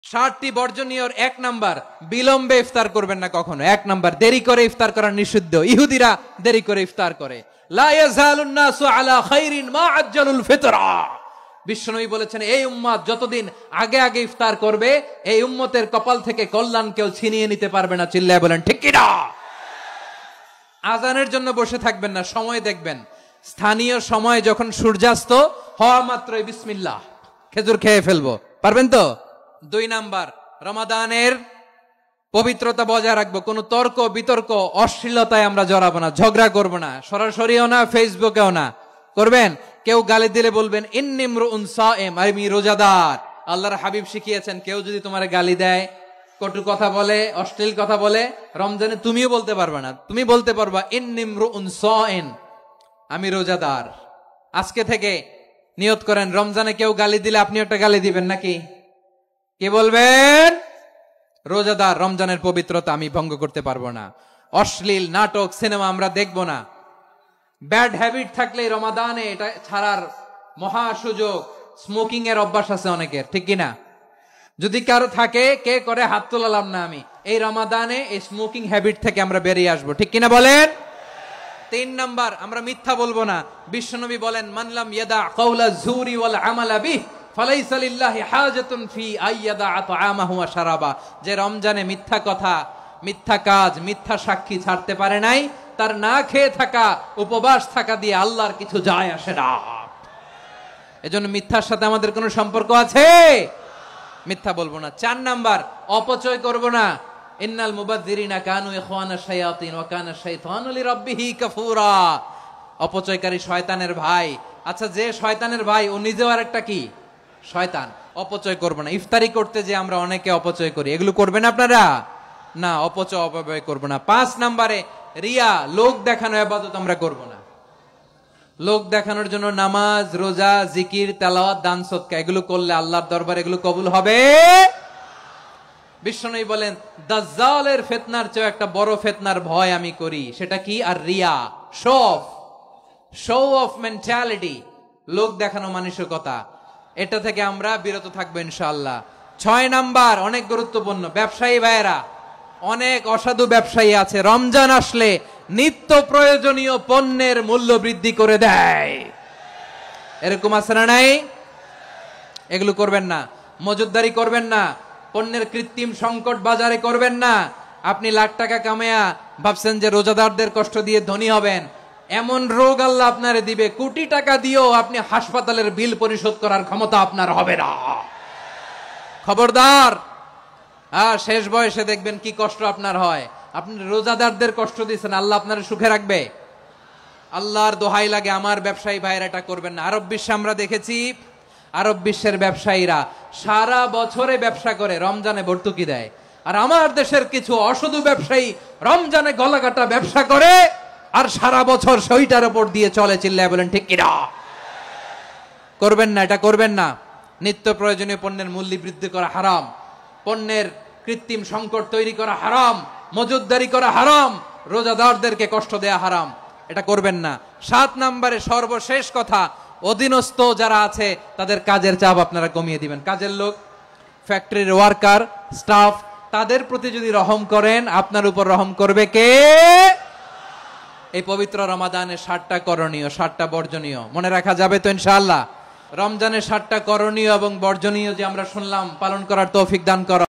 60টি বর্জনীয়র 1 number, বিলম্বে ইফতার করবেন না কখনো। 1 নাম্বার, দেরি করে ইফতার করা নিষিদ্ধ। ইহুদিরা দেরি করে ইফতার করে। লা ইয়াজালুন নাসু আলা খাইরিন মা আজ্জালুল ফিতরা। বিশ্বনবী বলেছেন, এই উম্মত যতদিন আগে আগে ইফতার করবে, এই উম্মতের কপাল থেকে কল্যাণ কেউ ছিনিয়ে নিতে পারবে না। চিল্লায় বলেন ঠিক কি না? আজানের জন্য বসে থাকবেন না, সময় দেখবেন। স্থানীয় সময় যখন সূর্যাস্ত হওয়া মাত্রই বিসমিল্লাহ, খেজুর খেয়ে ফেলবো। পারবেন তো? 2 নাম্বার, রমাদানের পবিত্রতা বজায় রাখবো। কোনো তর্ক বিতর্ক অশ্লীলতায় আমরা জড়াবো না, ঝগড়া করবো না, সরাসরিও না, ফেসবুকেও না। করবেন? কেউ গালি দিলে বলবেন ইন্নী ইমরুউন সায়েম, আমি রোজাদার। আল্লাহর হাবিব শিখিয়েছেন, কেউ যদি তোমার গালি দেয়, কটু কথা বলে, অশ্লীল কথা বলে, রমজানে তুমিও বলতে পারবে না। তুমি বলতে পারবা ইন্নী ইমরুউন সায়েম, আমি রোজাদার। আজকে থেকে নিয়ত করেন, রমজানে কেউ গালি দিলে আপনি একটা গালি দিবেন নাকি? কে বলবেন? রোজাদার। রমজানের পবিত্রতা আমি ভঙ্গ করতে পারবো না। অশ্লীল নাটক সিনেমা আমরা দেখবো না। ব্যাড হ্যাবিট থাকলে রমাদানে এটা ছাড়ার মহা সুযোগ। স্মোকিং এর অভ্যাস আছে অনেকের, ঠিক কিনা? যদি কারো থাকে, কে করে হাত তোলালাম না আমি। এই রমাদানে এই স্মোকিং হ্যাবিট থেকে আমরা বেরিয়ে আসবো, ঠিক কিনা বলেন? 3 নাম্বার, আমরা মিথ্যা বলবো না। বিশ্বনবী বলেন, মানলাম ইয়াদা কাওলা যুরি ওয়াল আমালা বিহি ফালাইসা লিল্লাহি হাজাতুন ফি আইয়াদা আতআমাহু ওয়া শারাবা। যে রমজানে মিথ্যা কথা, মিথ্যা কাজ, মিথ্যা সাক্ষী ছাড়তে পারে নাই, তার না খেয়ে থাকা, উপবাস থাকা দিয়ে আল্লাহর কিছু যায় আসে না। এজন্য মিথ্যার সাথে আমাদের কোনো সম্পর্ক আছে? মিথ্যা বলবো না। 4 নাম্বার, অপচয় করব না। ইন্নাল মুবাযযিরিনা কানু ইখওয়ানা শায়াতিন ওয়া কানা শাইতানু লিরাব্বিহি কাফুরা। অপচয়কারী শয়তানের ভাই। আচ্ছা, যে শয়তানের ভাই, ও নিজেও আরেকটা কি? শয়তান। অপচয় করব না। ইফতারি করতে যে আমরা অনেকে অপচয় করি, এগুলো করবেন আপনারা না। অপচয় অপব্যয় করব না। 5 নাম্বারে, রিয়া, লোক দেখানো ইবাদত আমরা করব না। লোক দেখানোর জন্য নামাজ, রোজা, জিকির, তেলাওয়াত, দান সদকা এগুলো করলে আল্লাহর দরবারে এগুলো কবুল হবে। বিশ্বনবী বলেন, দাজ্জালের ফিতনার চেয়ে একটা বড় ফিতনার ভয় আমি করি। সেটা কি? আর রিয়া, শো অফ মেন্টালিটি, লোক দেখানো মানসিকতা। এটা থেকে আমরা বিরত থাকবো ইনশাআল্লাহ। 6 নাম্বার, অনেক গুরুত্বপূর্ণ। ব্যবসায়ী ভাইয়েরা, অনেক অসাধু ব্যবসায়ী আছে, রমজান আসলে নিত্য প্রয়োজনীয় পণ্যের মূল্য বৃদ্ধি করে দেয়। এরকম আছে না নাই? এগুলো করবেন না। মজুদদারি করবেন না। পণ্যের কৃত্রিম সংকট বাজারে করবেন না। আপনি লাখ টাকা কামায়া ভাবছেন যে রোজাদারদের কষ্ট দিয়ে ধনী হবেন। এমন রোগ আল্লাহ আপনারে দিবে, কোটি টাকা দিয়েও আপনি হাসপাতালের বিল পরিশোধ করার ক্ষমতা আপনার হবে না। খবরদার। শেষ বয়সে দেখবেন কি কষ্ট আপনার হয়। আপনি রোজাদারদের কষ্ট দিচ্ছেন, আল্লাহ আপনার সুখে রাখবে? আল্লাহর দোহাই লাগে, আমার ব্যবসায়ী ভাইয়েরা এটা করবেন না। আরব বিশ্বে আমরা দেখেছি, আরব বিশ্বের ব্যবসায়ীরা সারা বছরে ব্যবসা করে, রমজানে ভর্তুকি দেয়। আর আমার দেশের কিছু অসাধু ব্যবসায়ী রমজানে গলাকাটা ব্যবসা করে আর সারা বছর সইটার উপর দিয়ে চলে। চিল্লায় বলেন ঠিক কিনা? করবেন না, এটা করবেন না। নিত্য প্রয়োজনীয় পণ্যের মূল্য বৃদ্ধি করা হারাম। পণ্যের কৃত্রিম সংকট তৈরি করা হারাম। মজুদদারি করা হারাম। রোজাদারদেরকে কষ্ট দেয়া হারাম। এটা করবেন না। 7 নাম্বারে সর্বশেষ কথা, অধীনস্থ যারা আছে তাদের কাজের চাপ আপনারা কমিয়ে দিবেন। কাজের লোক, ফ্যাক্টরির ওয়ার্কার, স্টাফ, তাদের প্রতি যদি রহম করেন, আপনার উপর রহম করবে কে? এই পবিত্র রমাদানে 7টা করণীয়, 7টা বর্জনীয় মনে রাখা যাবে তো ইনশাআল্লাহ? রমজানের 7টা করণীয় এবং বর্জনীয় যে আমরা শুনলাম, পালন করার তৌফিক দান করো।